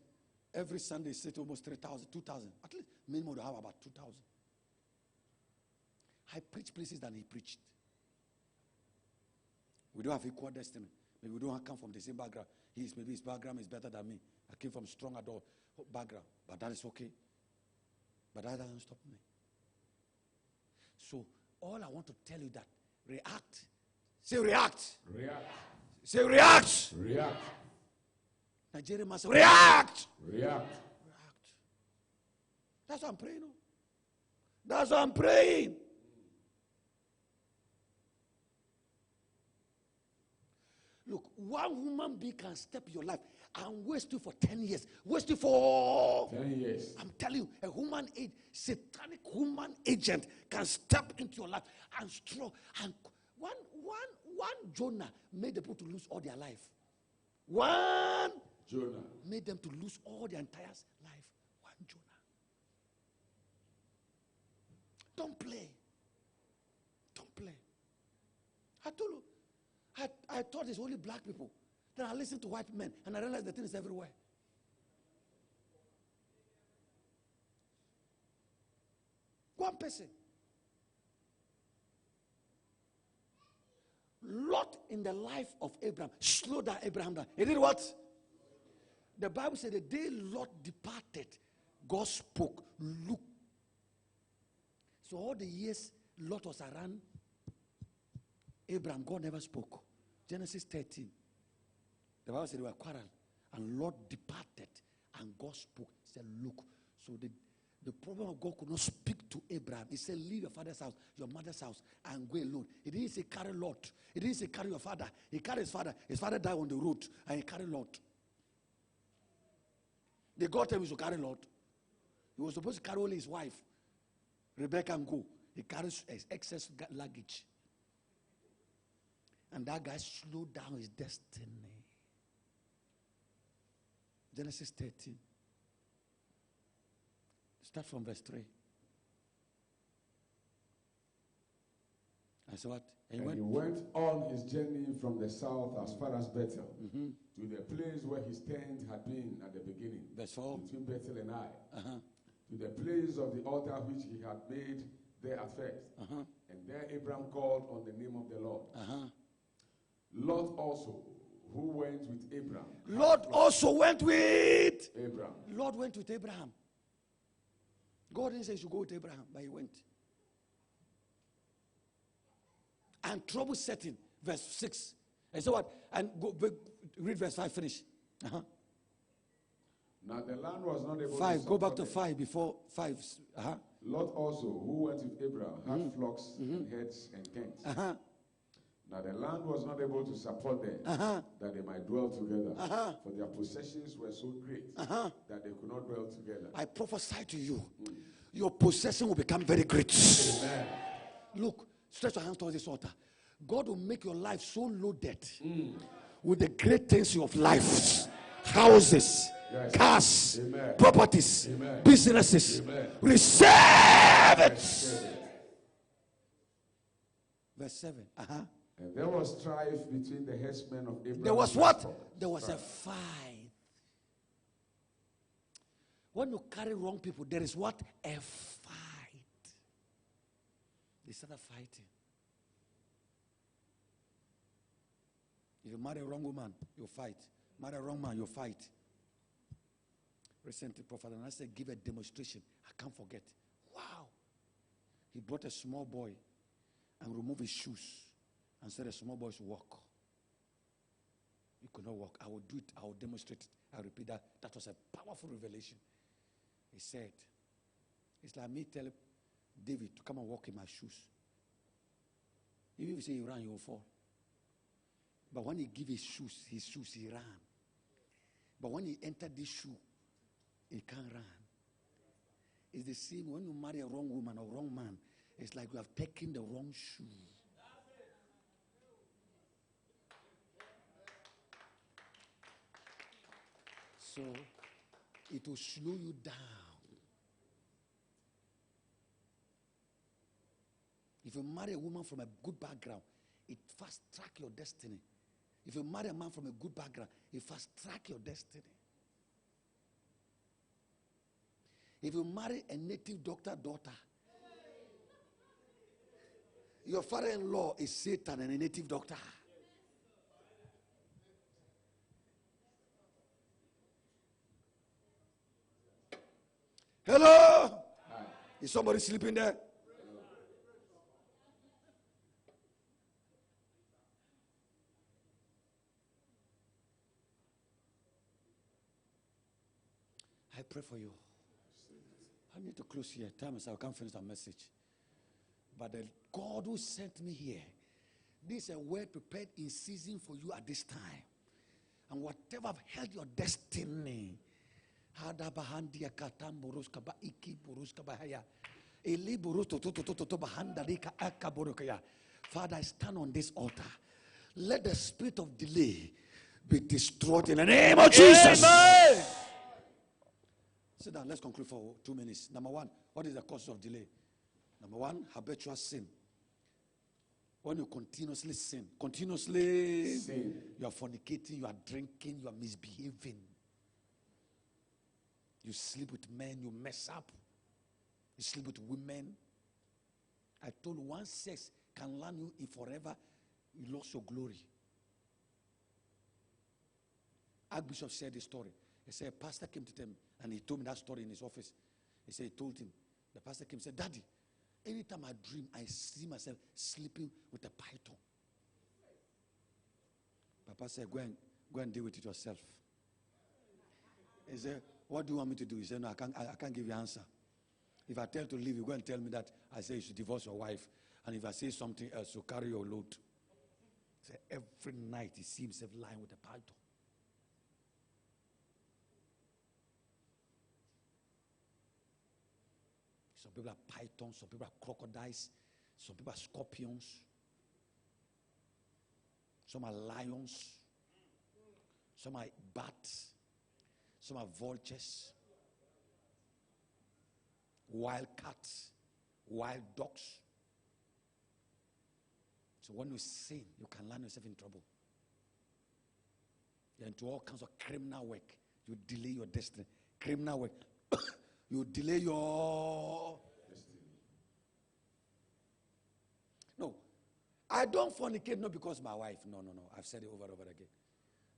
every Sunday said almost 3,000, 2,000. At least minimum to have about 2,000. I preach places than he preached. We don't have equal destiny. Maybe we don't come from the same background. Maybe his background is better than me. I came from strong adult background. But that is okay. But that doesn't stop me. So all I want to tell you that react. Say react. React. Say react. React. Nigerian must say react. React. That's what I'm praying on. That's what I'm praying. Look, one human being can step your life and waste you for 10 years. Waste you for 10 years. I'm telling you, a satanic human agent can step into your life and straw. And one Jonah made the people to lose all their life. One Jonah made them to lose all their entire life. One Jonah. Don't play. Don't play. I told you. I thought it's only black people. Then I listened to white men and I realized the thing is everywhere. One person. Lot in the life of Abraham slowed down Abraham down. He did what? The Bible said the day Lot departed, God spoke, look. So all the years Lot was around Abraham, God never spoke. Genesis 13. The Bible said they were quarreled, and Lot departed, and God spoke. He said, look, so the problem of God could not speak to Abraham. He said, leave your father's house, your mother's house, and go alone. He didn't say carry Lot. He didn't say carry your father. He carried his father. His father died on the road, and he carried Lot. The God told him to carry Lot. He was supposed to carry only his wife, Rebecca, and go. He carries excess luggage. And that guy slowed down his destiny. Genesis 13. Start from verse 3. I said what? And he went on his journey from the south as far as Bethel, to the place where his tent had been at the beginning, Verse 4. between Bethel and Ai, to the place of the altar which he had made there at first. And there Abraham called on the name of the Lord. Lot also, who went with Abraham. Lot also went with Abraham. Lot went with Abraham. God didn't say you should go with Abraham, but he went. And trouble set in. Verse 6. And so what? And read verse 5, finish. Now the land was not able 5, to go back to support 5 before 5. Lot also, who went with Abraham, had flocks and herds and tents. Now the land was not able to support them, that they might dwell together. For their possessions were so great that they could not dwell together. I prophesy to you, your possession will become very great. Amen. Look, stretch your hands towards this altar. God will make your life so loaded with the great things of life. Houses, cars, properties, businesses. Receive it. Verse 7. And there was strife between the herdsmen of Abraham. There was what? There was a fight. When you carry wrong people, there is what? A fight. They started fighting. If you marry a wrong woman, you fight. Marry a wrong man, you fight. Recently, Prophet Adongo said, give a demonstration. I can't forget. Wow. He brought a small boy and removed his shoes and said, a small boy should walk. He could not walk. I will do it. I will demonstrate it. I repeat that. That was a powerful revelation. He said, it's like me telling David to come and walk in my shoes. Even if you say you run, you will fall. But when he gave his shoes, he ran. But when he entered this shoe, he can't run. It's the same when you marry a wrong woman or wrong man. It's like you have taken the wrong shoe. So it will slow you down. If you marry a woman from a good background, it fast track your destiny. If you marry a man from a good background, it fast track your destiny. If you marry a native doctor daughter, your father-in-law is Satan and a native doctor. Hello? Is somebody sleeping there? I pray for you. I need to close here. Time is I can't finish that message. But the God who sent me here, this is a word prepared in season for you at this time. And whatever have held your destiny, Father, I stand on this altar. Let the spirit of delay be destroyed in the name of Jesus. Amen. Sit down. Let's conclude for 2 minutes. Number one, what is the cause of delay? Number one, habitual sin. When you continuously sin, you are fornicating, you are drinking, you are misbehaving. You sleep with men, you mess up. You sleep with women. I told you, one sex can land you in forever. You lost your glory. Archbishop shared this story. He said, a pastor came to them and he told me that story in his office. He said, he told him, the pastor came and said, Daddy, Anytime I dream, I see myself sleeping with a python. Papa said, go and deal with it yourself. He said, what do you want me to do? He said, no, I can't give you an answer. If I tell you to leave, you go and tell me that I say you should divorce your wife. And if I say something else, you carry your load. He said, every night he sees himself lying with a python. Some people are pythons, some people are crocodiles, some people are scorpions, some are lions, some are bats, some are vultures, wild cats, wild dogs. So when you sin, you can land yourself in trouble. You're into all kinds of criminal work. You delay your destiny. Criminal work. You delay your destiny. No. I don't fornicate not because my wife. No. I've said it over and over again.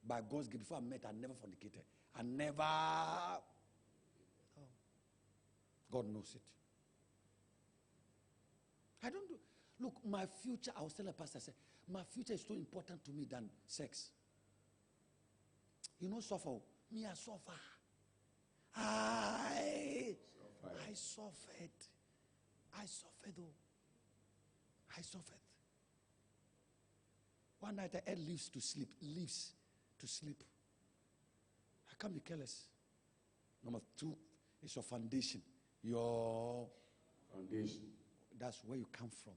By God's gift, before I met, I never fornicated. I never. Oh. God knows it. I don't do. Look, my future, I was telling a pastor, I said, my future is so important to me than sex. You know, suffer. Me, I suffer. I suffered. I suffered, though. I suffered. One night I had leaves to sleep. Leaves to sleep. I can't be careless. Number 2 is your foundation. Your foundation. That's where you come from.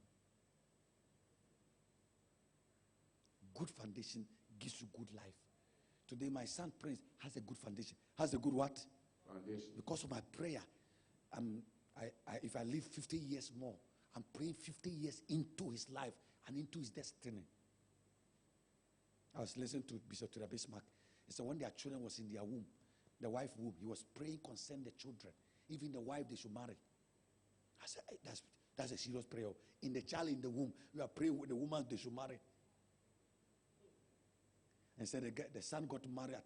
Good foundation gives you good life. Today my son Prince has a good foundation. Has a good what? Foundation. Because of my prayer, if I live 50 years more, I'm praying 50 years into his life and into his destiny. I was listening to Bishop Bismarck. He said when their children was in their womb, the wife womb, he was praying concerning the children, even the wife they should marry. I said, hey, that's a serious prayer. In the child in the womb, you are praying with the woman they should marry. And said the son got married, I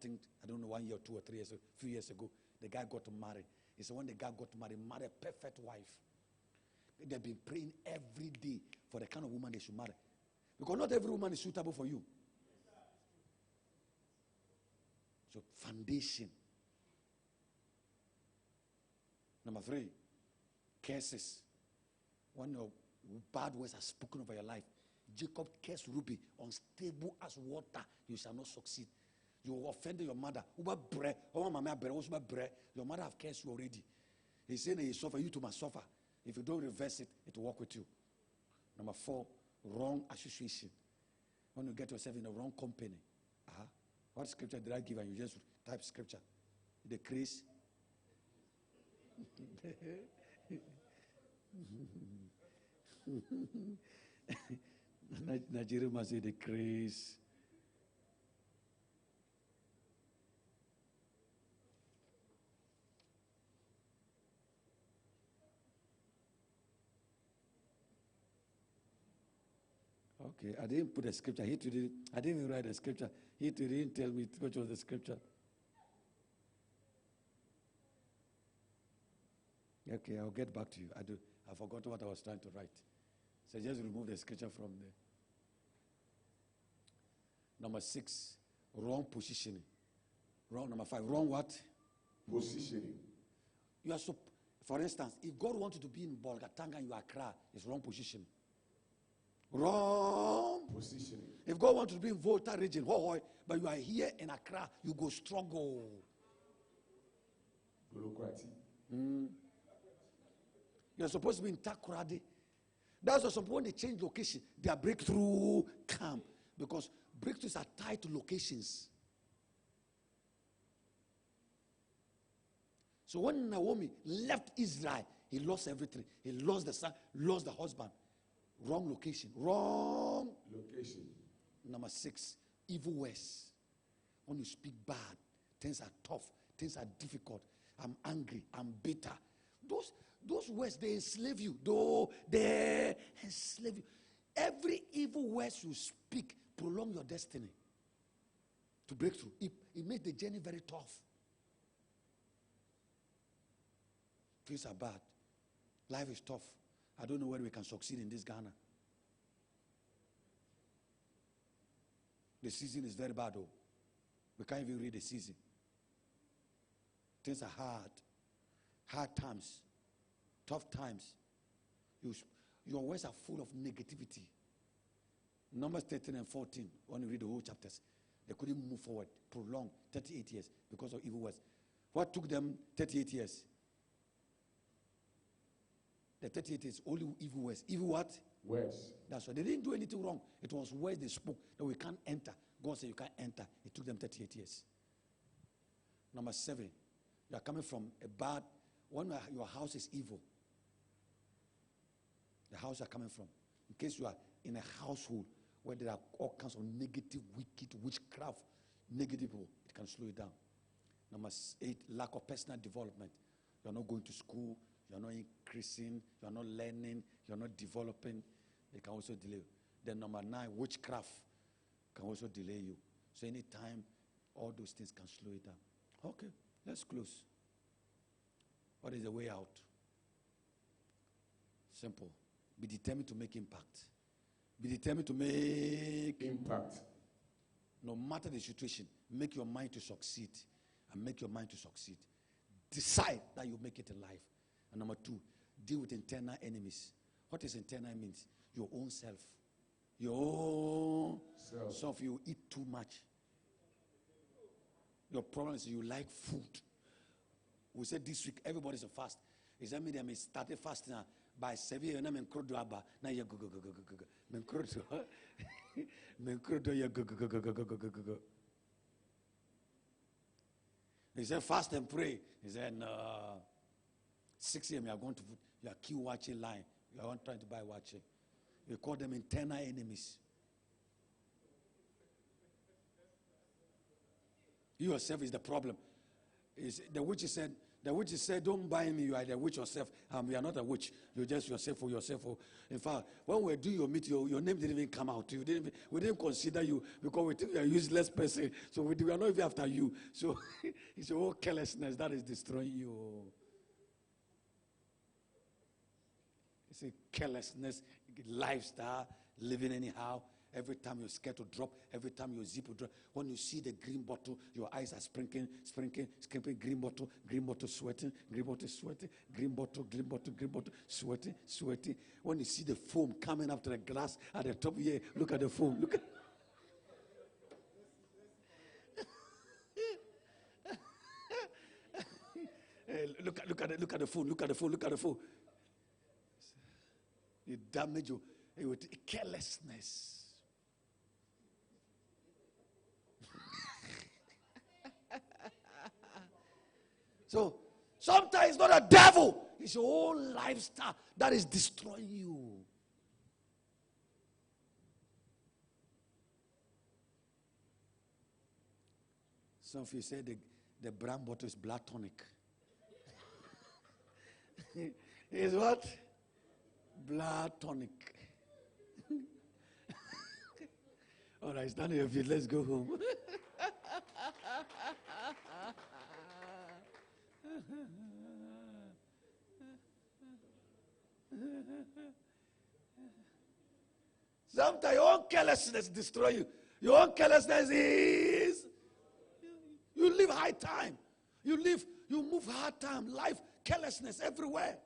don't know, 1 year or 2 or 3 years, a few years ago. The guy got married. He said when the guy got married a perfect wife. They've been praying every day for the kind of woman they should marry. Because not every woman is suitable for you. So foundation. Number 3, curses. When your bad words are spoken over your life. Jacob cursed Ruby, unstable as water, you shall not succeed. You offended your mother. Your mother have cursed you already. He said that he suffer, you too must suffer. If you don't reverse it, it will work with you. Number 4, wrong association. When you get yourself in the wrong company. What scripture did I give? And you just type scripture. The crease. Nigeria must say the grace. Okay, I didn't put a scripture. I didn't even write a scripture. He didn't tell me which was the scripture. Okay, I'll get back to you. I forgot what I was trying to write. So just remove the scripture from there. Number 6, wrong positioning. Wrong. Number 5, wrong what? Positioning. You are for instance, if God wanted to be in Bolgatanga and you are Accra, it's wrong positioning. Wrong positioning. If God wants to be in Volta region, but you are here in Accra, you go struggle. You're supposed to be in Takoradi. That's why some people, when they change location, their breakthrough come. Because breakthroughs are tied to locations. So when Naomi left Israel, he lost everything. He lost the son, lost the husband. Wrong location. Wrong location. Number 6, evil words. When you speak bad, things are tough, things are difficult. I'm angry, I'm bitter. Those words, they enslave you. They enslave you. Every evil word you speak prolong your destiny to breakthrough. It makes the journey very tough. Things are bad. Life is tough. I don't know whether we can succeed in this Ghana. The season is very bad, though. We can't even read the season. Things are hard. Hard times. Tough times. Your words are full of negativity. Numbers 13 and 14, when you read the whole chapters, they couldn't move forward, prolong 38 years because of evil words. What took them 38 years? The 38 years, only evil words. Evil what? Words. That's why they didn't do anything wrong. It was words they spoke that we can't enter. God said you can't enter. It took them 38 years. Number 7, you are coming from a bad, when your house is evil. The house you are coming from. In case you are in a household where there are all kinds of negative, wicked, witchcraft, negative people, it can slow you down. Number 8, lack of personal development. You are not going to school, you are not increasing, you are not learning, you are not developing. It can also delay you. Then number 9, witchcraft can also delay you. So anytime, all those things can slow you down. Okay, let's close. What is the way out? Simple. Be determined to make impact. Be determined to make impact. No matter the situation, make your mind to succeed. And make your mind to succeed. Decide that you make it in life. And number 2, deal with internal enemies. What is internal means? Your own self. Your own self. Some of you eat too much. Your problem is you like food. We said this week, everybody's a fast. Is that mean they started fasting by 7 years? I'm incredible. Now you go. He said, fast and pray. He said, 6 a.m. you are going to, you are keep watching line. You are trying to buy watching. We call them internal enemies. You yourself is the problem. The witch said, don't buy me, you are the witch yourself. You are not a witch. You're just yourself for yourself. In fact, when we do your meet, your name didn't even come out. We didn't consider you because we think you're a useless person. So we are not even after you. So it's your whole carelessness that is destroying you. It's a carelessness, lifestyle, living anyhow. Every time you're scared to drop, every time your zip will drop. When you see the green bottle, your eyes are sprinkling, green bottle, sweating, green bottle, sweating, green bottle, sweating. When you see the foam coming up to the glass at the top here, look at the foam. Look at the foam. You damage you with carelessness. So sometimes it's not a devil, it's your whole lifestyle that is destroying you. Some of you say the brown bottle is blood tonic. Is what? Blood tonic. All right, stand on your feet. Let's go home. Sometimes your own carelessness destroy you. Your own carelessness is you live high time. You move hard time. Life, carelessness everywhere.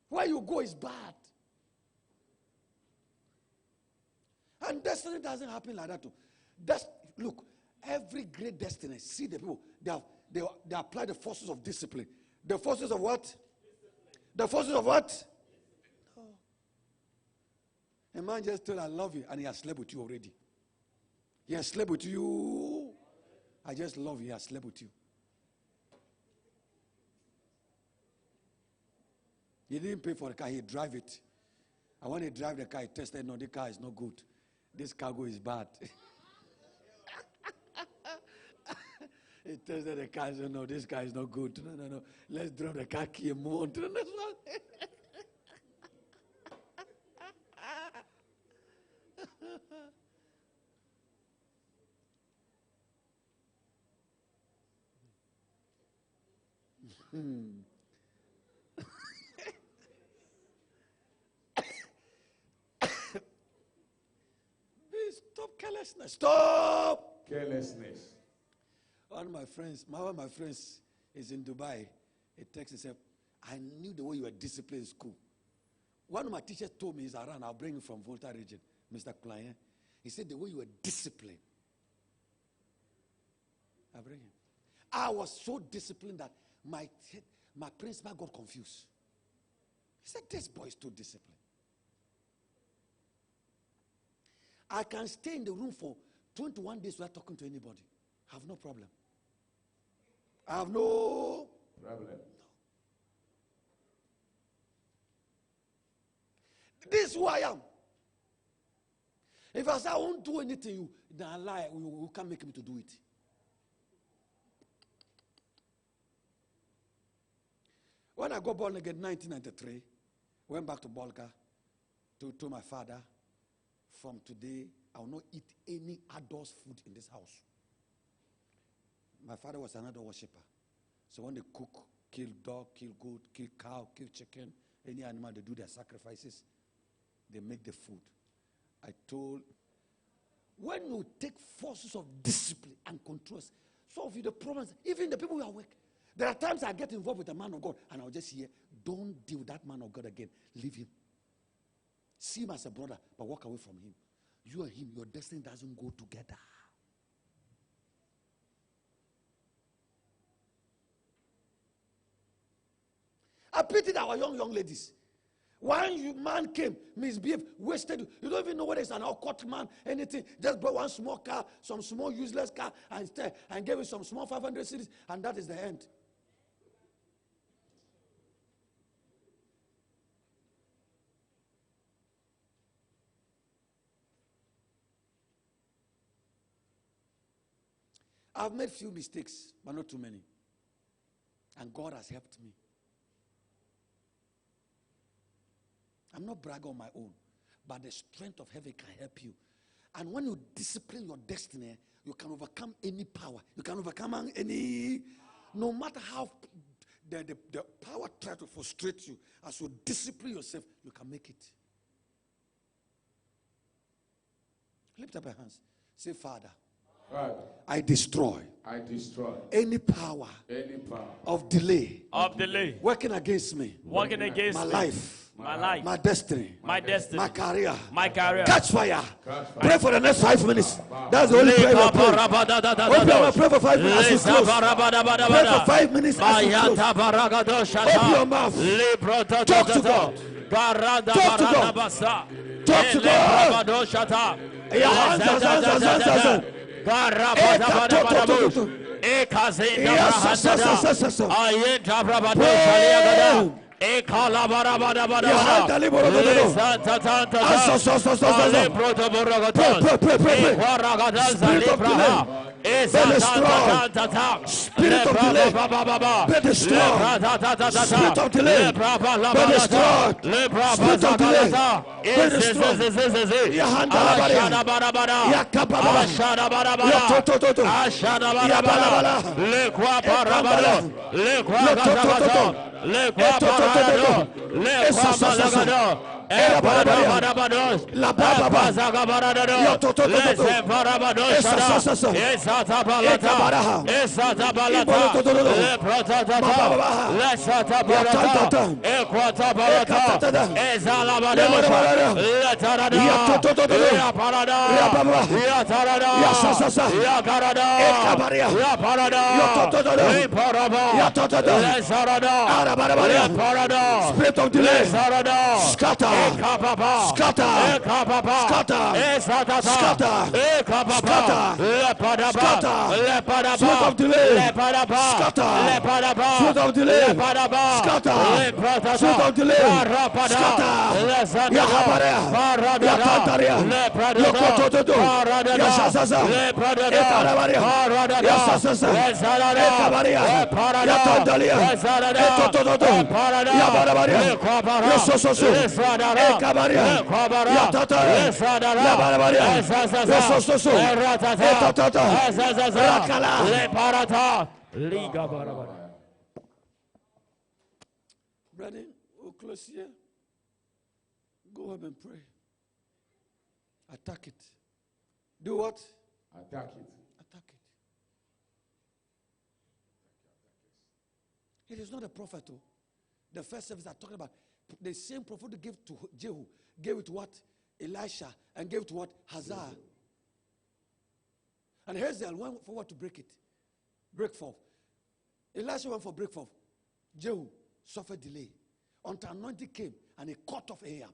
Where you go is bad. And destiny doesn't happen like that too. Look, every great destiny, see the people, they apply the forces of discipline. The forces of what? The forces of what? Oh. A man just told I love you and he has slept with you already. He has slept with you. I just love you, he has slept with you. He didn't pay for the car, he drive it. And when he drive the car, he tested, no, the car is not good. This cargo is bad. He tested the car, said, no, this car is not good. No. Let's drop the car key and move on to the next one. Carelessness. Stop. Carelessness. One of my friends is in Dubai. He texts and said, I knew the way you were disciplined in school. One of my teachers told me he's around. I'll bring him from Volta region, Mr. Client. He said the way you were disciplined. I bring him. I was so disciplined that my principal got confused. He said, this boy is too disciplined. I can stay in the room for 21 days without talking to anybody. I have no problem. I have no problem. No. This is who I am. If I say I won't do anything, then I lie. You can't make me to do it. When I got born again in 1993, went back to Bolga, told my father, from today, I will not eat any adult's food in this house. My father was an idol worshiper. So when they cook, kill dog, kill goat, kill cow, kill chicken, any animal, they do their sacrifices. They make the food. I told, when you take forces of discipline and control, solve you the problems, even the people who are work. There are times I get involved with a man of God and I'll just hear, don't deal with that man of God again. Leave him. See him as a brother, but walk away from him. You and him, your destiny doesn't go together. I pitied our young ladies. One man came, misbehaved, wasted you. You don't even know whether it's an awkward man, anything. Just bought one small car, some small useless car, and gave you some small 500 cities, and that is the end. I've made few mistakes, but not too many. And God has helped me. I'm not bragging on my own, but the strength of heaven can help you. And when you discipline your destiny, you can overcome any power. You can overcome any, no matter how the power tries to frustrate you, as you discipline yourself, you can make it. Lift up your hands. Say, Father, I destroy any power of delay working against me, my life, my destiny, my career, catch fire. Pray for the next 5 minutes. That's the only prayer you pray. Pray for 5 minutes as you close. Pray for 5 minutes as you close. Open your mouth. Talk to God. Talk to God. Talk to God. Your hands. Spirit of delay, be destroyed. Spirit of delay, be destroyed. Spirit of delay, be destroyed. Spirit of delay, scatter, scatter, scatter, scatter, scatter, spirit of delay, scatter, spirit of delay, scatter, spirit of delay, scatter, Yahabarea, Yatantaria, Yokototo, Yasasa, Ekarabaria, Yasasa, Ekabaria, Yatantalia, Etototo, Yabarabaria, Yosososo, Ekabaria, Yatataria, Yabarabaria, Yosososo, Etotota, Rakala, Liga Barabara. Brother, we'll close here. Go up and pray. Attack it. Do what? Attack it. Attack it. It is not a prophet. Oh. The first service are talking about the same prophet who gave to Jehu, gave it to what? Elisha, and gave it to what? Hazar. And Hazael went forward to break it. Break forth. Elisha went for break forth. Jehu suffered delay until anointing came and he cut off Ahab.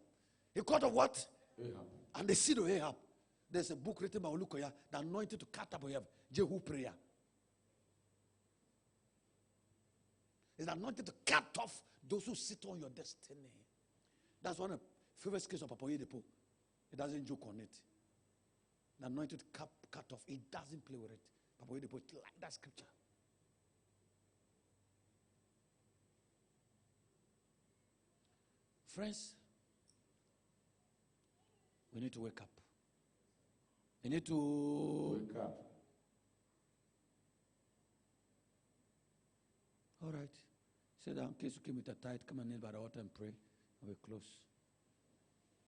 He cut off what? Ahab. And the seed of Ahab. There's a book written by Olukoya, the anointed to cut up Ahab. Jehu prayer. It's anointed to cut off those who sit on your destiny. That's one of the favorite skills of Papa Yedepo. He doesn't joke on it. The anointed to cut off. He doesn't play with it. Papa Yedepo like that scripture. Friends, we need to wake up. We need to Wake up. All right. Sit down. In case you came with a tithe, come and kneel by the altar and pray. And we close.